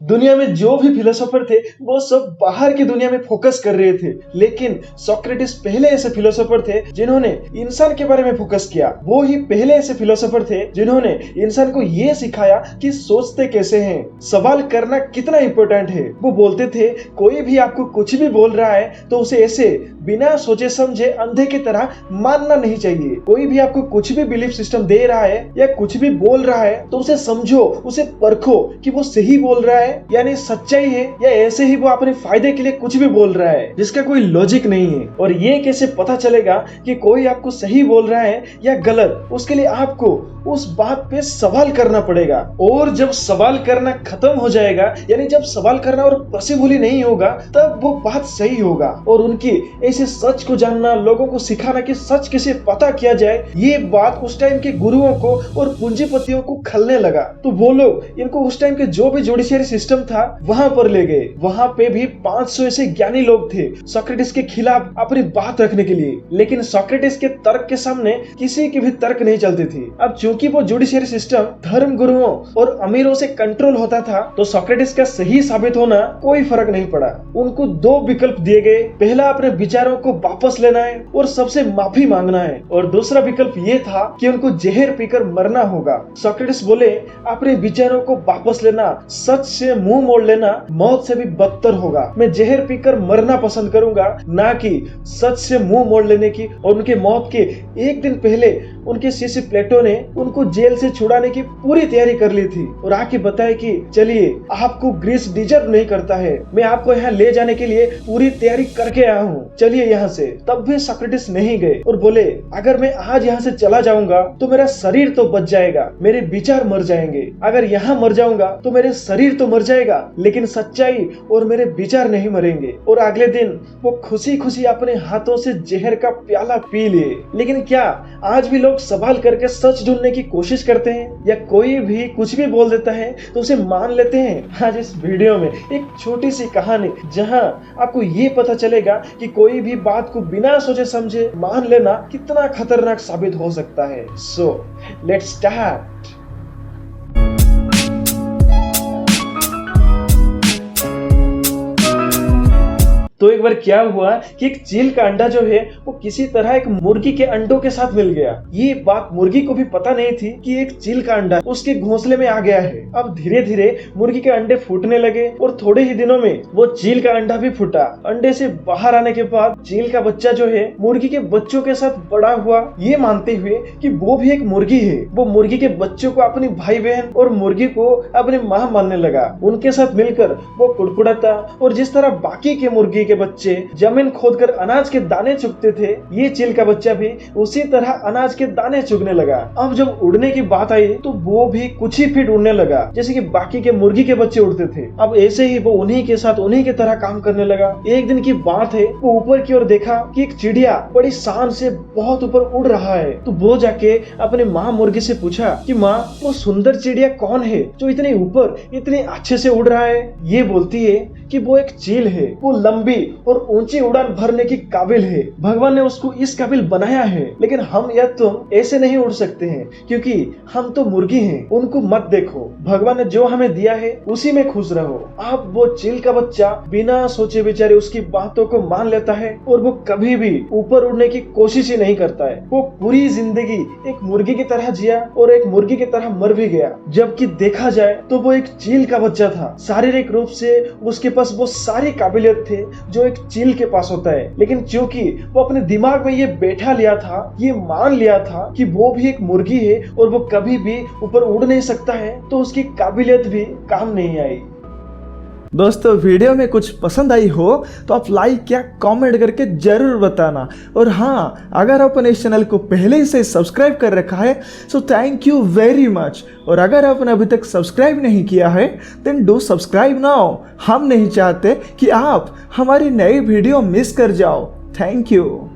दुनिया में जो भी फिलोसोफर थे वो सब बाहर की दुनिया में फोकस कर रहे थे, लेकिन सोक्रेटिस पहले ऐसे फिलोसोफर थे जिन्होंने इंसान के बारे में फोकस किया। वो ही पहले ऐसे फिलोसोफर थे जिन्होंने इंसान को ये सिखाया कि सोचते कैसे हैं, सवाल करना कितना इंपॉर्टेंट है। वो बोलते थे कोई भी आपको कुछ भी बोल रहा है तो उसे ऐसे बिना सोचे समझे अंधे की तरह मानना नहीं चाहिए। कोई भी आपको कुछ भी बिलीफ सिस्टम दे रहा है या कुछ भी बोल रहा है तो उसे समझो, उसे परखो कि वो सही बोल रहा है यानी सच्चाई है, या ऐसे ही वो अपने फायदे के लिए कुछ भी बोल रहा है जिसका कोई लॉजिक नहीं है। और ये कैसे पता चलेगा कि कोई आपको सही बोल रहा है या गलत? उसके लिए आपको उस बात पे सवाल करना पड़ेगा। और जब सवाल करना खत्म हो जाएगा, यानी जब सवाल करना और पॉसिबल ही नहीं होगा, तब वो बात सही होगा। और उनकी ऐसे सच को जानना, लोगों को सिखाना कि सच कैसे पता किया जाए, ये बात उस टाइम के गुरुओं को और पूंजीपतियों को खलने लगा। तो वो लोग इनको उस टाइम के जो भी जुडिशियरी सिस्टम था वहां पर ले गए। वहां पे भी 500 ऐसे ज्ञानी लोग थे सोक्रेटिस के खिलाफ अपनी बात रखने के लिए, लेकिन सोक्रेटिस के तर्क के सामने किसी की भी तर्क नहीं चलती थी। अब क्योंकि वो जुडिशियरी सिस्टम धर्म गुरुओं और अमीरों से कंट्रोल होता था, तो सोक्रेटिस का सही साबित होना कोई फर्क नहीं पड़ा। उनको दो विकल्प दिए गए, पहला अपने विचारों को वापस लेना है और सबसे माफी मांगना है, और दूसरा विकल्प ये था कि उनको जहर पीकर मरना होगा। सोक्रेटिस बोले अपने विचारों को वापस लेना, सच से मुंह मोड़ लेना मौत से भी बदतर होगा। मैं जहर पीकर मरना पसंद करूंगा, ना कि सच से मुंह मोड़ लेने की। और उनके मौत के एक दिन पहले उनके शिष्य प्लेटो ने उनको जेल से छुड़ाने की पूरी तैयारी कर ली थी और आके बताया कि चलिए, आपको ग्रीस डिजर्व नहीं करता है, मैं आपको यहाँ ले जाने के लिए पूरी तैयारी करके आया हूँ, चलिए यहाँ से। तब भी सोक्रेटिस नहीं गए और बोले अगर मैं आज यहाँ से चला जाऊंगा तो मेरा शरीर तो बच जाएगा, मेरे विचार मर जाएंगे। अगर यहाँ मर जाऊंगा तो मेरे शरीर तो मर जाएगा, लेकिन सच्चाई और मेरे विचार नहीं मरेंगे। और अगले दिन वो खुशी खुशी अपने हाथों से जहर का प्याला पी लिए। लेकिन क्या आज भी लोग सवाल करके सच ढूंढने की कोशिश करते हैं, या कोई भी कुछ भी बोल देता है तो उसे मान लेते हैं? आज इस वीडियो में एक छोटी सी कहानी जहां आपको ये पता चलेगा कि कोई भी बात को बिना सोचे समझे मान लेना कितना खतरनाक साबित हो सकता है। So let's start. तो एक बार क्या हुआ कि एक चील का अंडा जो है वो किसी तरह एक मुर्गी के अंडों के साथ मिल गया। ये बात मुर्गी को भी पता नहीं थी कि एक चील का अंडा उसके घोंसले में आ गया है। अब धीरे धीरे मुर्गी के अंडे फूटने लगे और थोड़े ही दिनों में वो चील का अंडा भी फूटा। अंडे से बाहर आने के बाद चील का बच्चा जो है मुर्गी के बच्चों के साथ बड़ा हुआ, ये मानते हुए कि वो भी एक मुर्गी है। वो मुर्गी के बच्चों को अपनी भाई बहन और मुर्गी को अपनी माँ मानने लगा। उनके साथ मिलकर वो कुड़कुड़ाता, और जिस तरह बाकी के मुर्गी के बच्चे जमीन खोदकर अनाज के दाने चुगते थे, ये चील का बच्चा भी उसी तरह अनाज के दाने चुगने लगा। अब जब उड़ने की बात आई तो वो भी कुछ ही फीट उड़ने लगा जैसे कि बाकी के मुर्गी के बच्चे उड़ते थे। अब ऐसे ही वो उन्हीं के साथ उन्हीं की तरह काम करने लगा। एक दिन की बात है, वो ऊपर की ओर देखा कि एक चिड़िया बड़ी शान से बहुत ऊपर उड़ रहा है। तो वो जाके अपने माँ मुर्गी से पूछा कि माँ, वो सुंदर चिड़िया कौन है जो इतने ऊपर इतने अच्छे से उड़ रहा है? ये बोलती है कि वो एक चील है, वो लंबी और ऊंची उड़ान भरने की काबिल है। भगवान ने उसको इस काबिल बनाया है, लेकिन हम या तुम ऐसे नहीं उड़ सकते हैं क्योंकि हम तो मुर्गी हैं। उनको मत देखो, भगवान ने जो हमें दिया है उसी में खुश रहो। अब वो चील का बच्चा बिना सोचे विचारे उसकी बातों को मान लेता है और वो कभी भी ऊपर उड़ने की कोशिश ही नहीं करता है। वो पूरी जिंदगी एक मुर्गी की तरह जिया और एक मुर्गी की तरह मर भी गया। जबकि देखा जाए तो वो एक चील का बच्चा था। शारीरिक रूप से उसके पास वो सारी काबिलियत थे जो एक चील के पास होता है, लेकिन क्योंकि वो अपने दिमाग में ये बैठा लिया था, ये मान लिया था कि वो भी एक मुर्गी है और वो कभी भी ऊपर उड़ नहीं सकता है, तो उसकी काबिलियत भी काम नहीं आई। दोस्तों, वीडियो में कुछ पसंद आई हो तो आप लाइक या कमेंट करके जरूर बताना। और हाँ, अगर आपने इस चैनल को पहले से सब्सक्राइब कर रखा है तो थैंक यू वेरी मच। और अगर आपने अभी तक सब्सक्राइब नहीं किया है देन डू सब्सक्राइब नाउ। हम नहीं चाहते कि आप हमारी नई वीडियो मिस कर जाओ। Thank you.